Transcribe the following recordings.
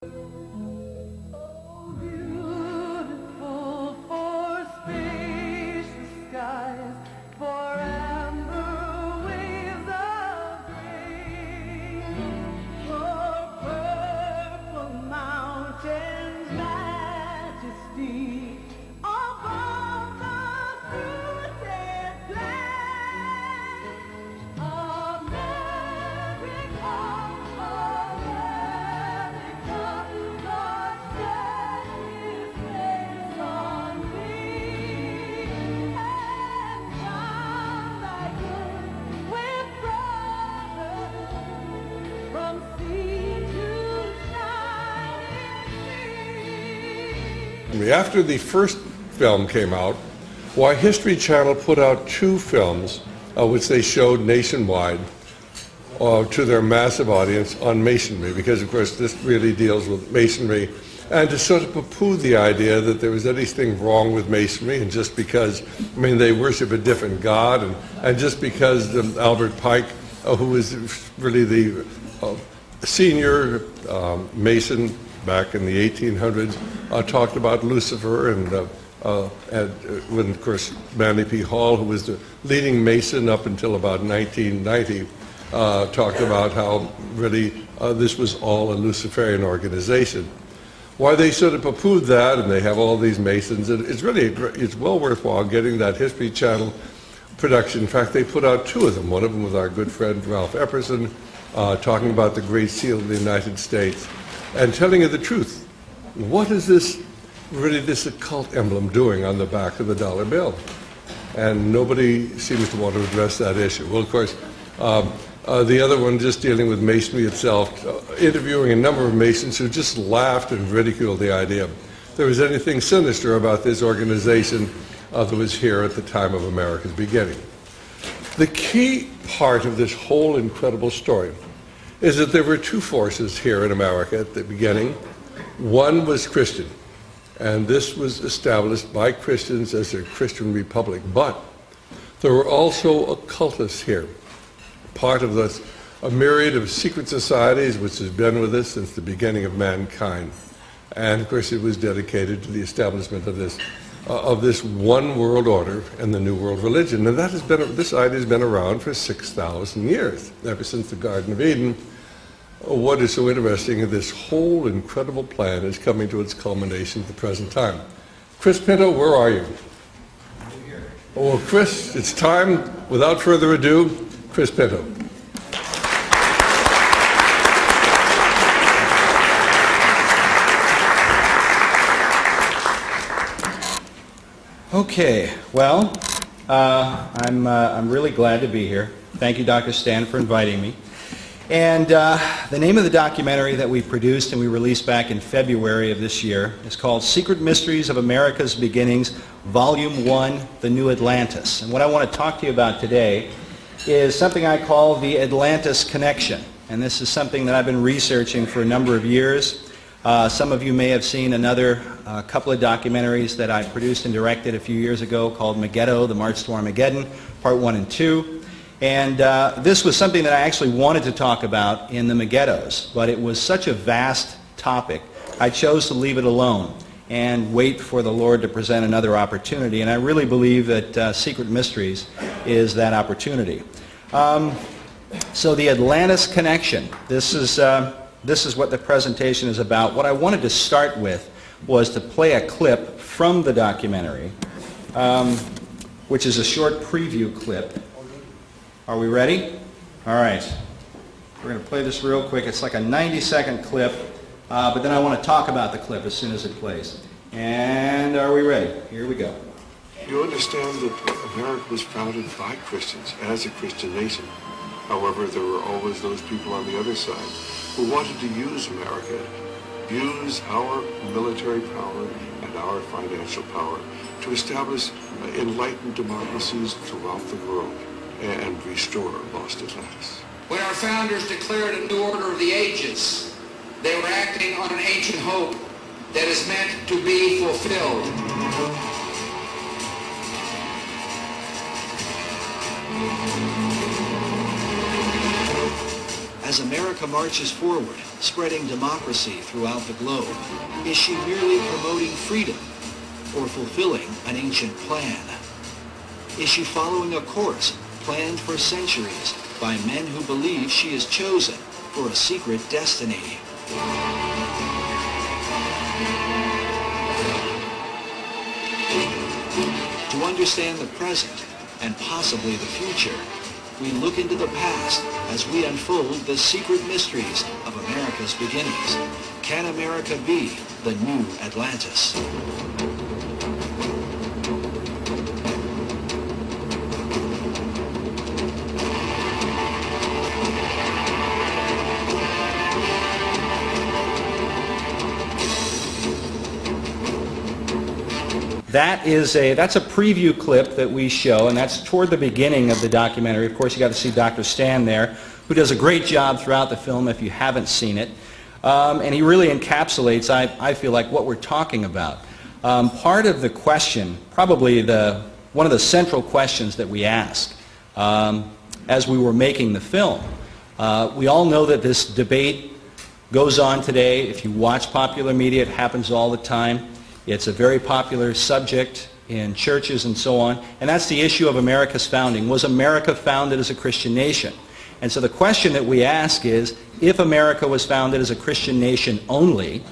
Beautiful for spacious skies, for amber waves of grain, for purple mountains' majesty above the fruited plain. America, America, God set His face on thee, and shine thy good with brothers from sea to shining sea. After the first film came out, why History Channel put out two films, which they showed nationwide to their massive audience on masonry, because of course this really deals with masonry, and to sort of poo-poo the idea that there was anything wrong with masonry, and just because, I mean, they worship a different god, and just because Albert Pike, who was really the senior Mason back in the 1800s, talked about Lucifer, and when, of course, Manly P. Hall, who was the leading Mason up until about 1990, talked about how really this was all a Luciferian organization. Why they sort of poo-pooed that, and they have all these Masons, it's really, it's well worthwhile getting that History Channel production. In fact, they put out two of them. One of them with our good friend Ralph Epperson, talking about the Great Seal of the United States, and telling you the truth. What is this, really this occult emblem doing on the back of the dollar bill? And nobody seems to want to address that issue. Well, of course, the other one just dealing with Masonry itself, interviewing a number of Masons who just laughed and ridiculed the idea there was anything sinister about this organization that was here at the time of America's beginning. The key part of this whole incredible story is that there were two forces here in America at the beginning. One was Christian, and this was established by Christians as a Christian republic, but there were also occultists here, part of a myriad of secret societies which has been with us since the beginning of mankind. And of course it was dedicated to the establishment of this one world order and the New World Religion. And that has been, this idea has been around for 6,000 years, ever since the Garden of Eden. What is so interesting is this whole incredible plan is coming to its culmination at the present time. Chris Pinto, where are you? I'm here. Oh, well, Chris, it's time, without further ado, Chris Pinto. Okay, well, I'm really glad to be here. Thank you, Dr. Stan, for inviting me. And the name of the documentary that we produced and we released back in February of this year is called Secret Mysteries of America's Beginnings, Volume 1, The New Atlantis. And what I want to talk to you about today is something I call the Atlantis Connection. And this is something that I've been researching for a number of years. Some of you may have seen another couple of documentaries that I produced and directed a few years ago called Megiddo, The March to Armageddon, Part 1 and 2. And this was something that I actually wanted to talk about in the Megiddos, but it was such a vast topic, I chose to leave it alone and wait for the Lord to present another opportunity. And I really believe that Secret Mysteries is that opportunity. So the Atlantis Connection, this is what the presentation is about. What I wanted to start with was to play a clip from the documentary, which is a short preview clip. Are we ready? All right. We're going to play this real quick. It's like a 90-second clip, but then I want to talk about the clip as soon as it plays. And are we ready? Here we go. You understand that America was founded by Christians as a Christian nation. However, there were always those people on the other side who wanted to use America, use our military power and our financial power to establish enlightened democracies throughout the world and restore lost Atlantis. When our founders declared a new order of the ages, they were acting on an ancient hope that is meant to be fulfilled. As America marches forward, spreading democracy throughout the globe, is she merely promoting freedom or fulfilling an ancient plan? Is she following a course planned for centuries by men who believe she is chosen for a secret destiny? To understand the present and possibly the future, we look into the past as we unfold the secret mysteries of America's beginnings. Can America be the new Atlantis? That's a preview clip that we show, and that's toward the beginning of the documentary. Of course, you got to see Dr. Stan there, who does a great job throughout the film if you haven't seen it. And he really encapsulates, I feel like, what we're talking about. Part of the question, probably one of the central questions that we asked as we were making the film. We all know that this debate goes on today. If you watch popular media, it happens all the time. It's a very popular subject in churches and so on, and that's the issue of America's founding. Was America founded as a Christian nation? And so the question that we ask is, if America was founded as a Christian nation only,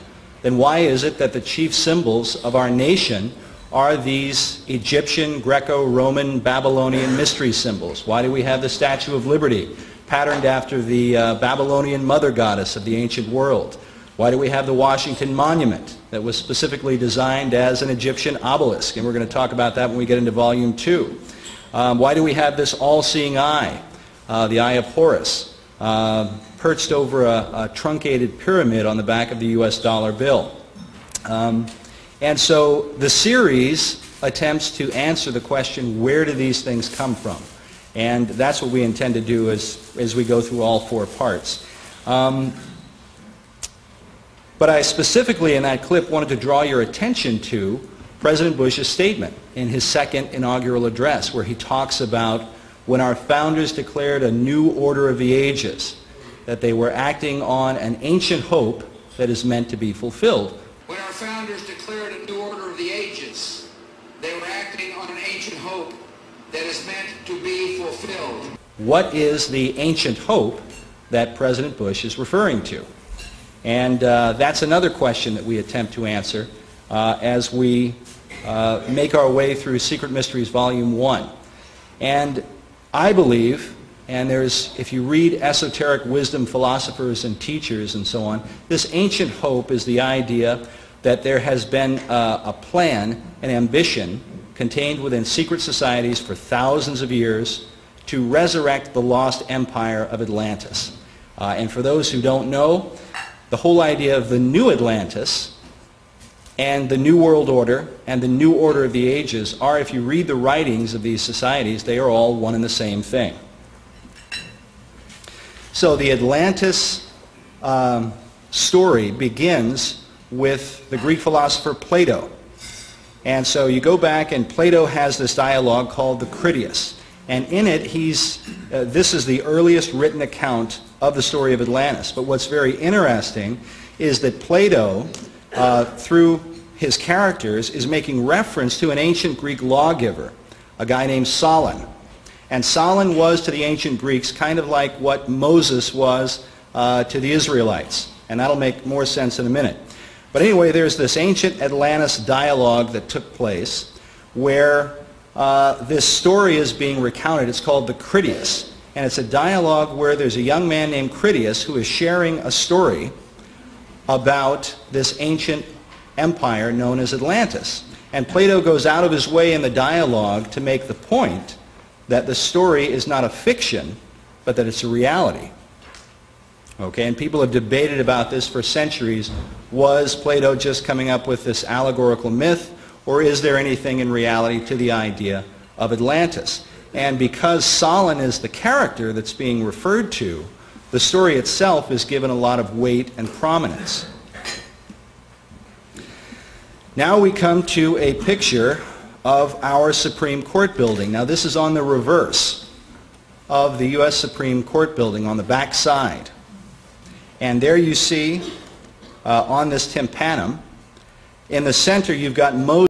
then why is it that the chief symbols of our nation are these Egyptian, Greco-Roman, Babylonian mystery symbols? Why do we have the Statue of Liberty, patterned after the Babylonian mother goddess of the ancient world? Why do we have the Washington Monument that was specifically designed as an Egyptian obelisk? And we're going to talk about that when we get into Volume 2. Why do we have this all-seeing eye, the Eye of Horus, perched over a truncated pyramid on the back of the U.S. dollar bill? And so the series attempts to answer the question, where do these things come from? And that's what we intend to do as we go through all 4 parts. But I specifically in that clip wanted to draw your attention to President Bush's statement in his second inaugural address, where he talks about when our founders declared a new order of the ages, that they were acting on an ancient hope that is meant to be fulfilled. When our founders declared a new order of the ages, they were acting on an ancient hope that is meant to be fulfilled. What is the ancient hope that President Bush is referring to? And that's another question that we attempt to answer as we make our way through Secret Mysteries Volume 1. And I believe, and if you read esoteric wisdom philosophers and teachers and so on, this ancient hope is the idea that there has been a plan, an ambition, contained within secret societies for thousands of years to resurrect the lost empire of Atlantis. And for those who don't know, the whole idea of the new Atlantis and the New World Order and the New Order of the Ages are, if you read the writings of these societies, they are all one and the same thing. So the Atlantis story begins with the Greek philosopher Plato. And so you go back and Plato has this dialogue called the Critias. And in it, this is the earliest written account of the story of Atlantis. But what's very interesting is that Plato, through his characters, is making reference to an ancient Greek lawgiver, a guy named Solon. And Solon was to the ancient Greeks kind of like what Moses was to the Israelites. And that'll make more sense in a minute. But anyway, there's this ancient Atlantis dialogue that took place where this story is being recounted. It's called the Critias. And it's a dialogue where there's a young man named Critias who is sharing a story about this ancient empire known as Atlantis. And Plato goes out of his way in the dialogue to make the point that the story is not a fiction, but that it's a reality. Okay, and people have debated about this for centuries. Was Plato just coming up with this allegorical myth, or is there anything in reality to the idea of Atlantis? And because Solon is the character that's being referred to, the story itself is given a lot of weight and prominence. Now we come to a picture of our Supreme Court building. Now this is on the reverse of the U.S. Supreme Court building, on the back side. And there you see on this tympanum, in the center you've got Moses.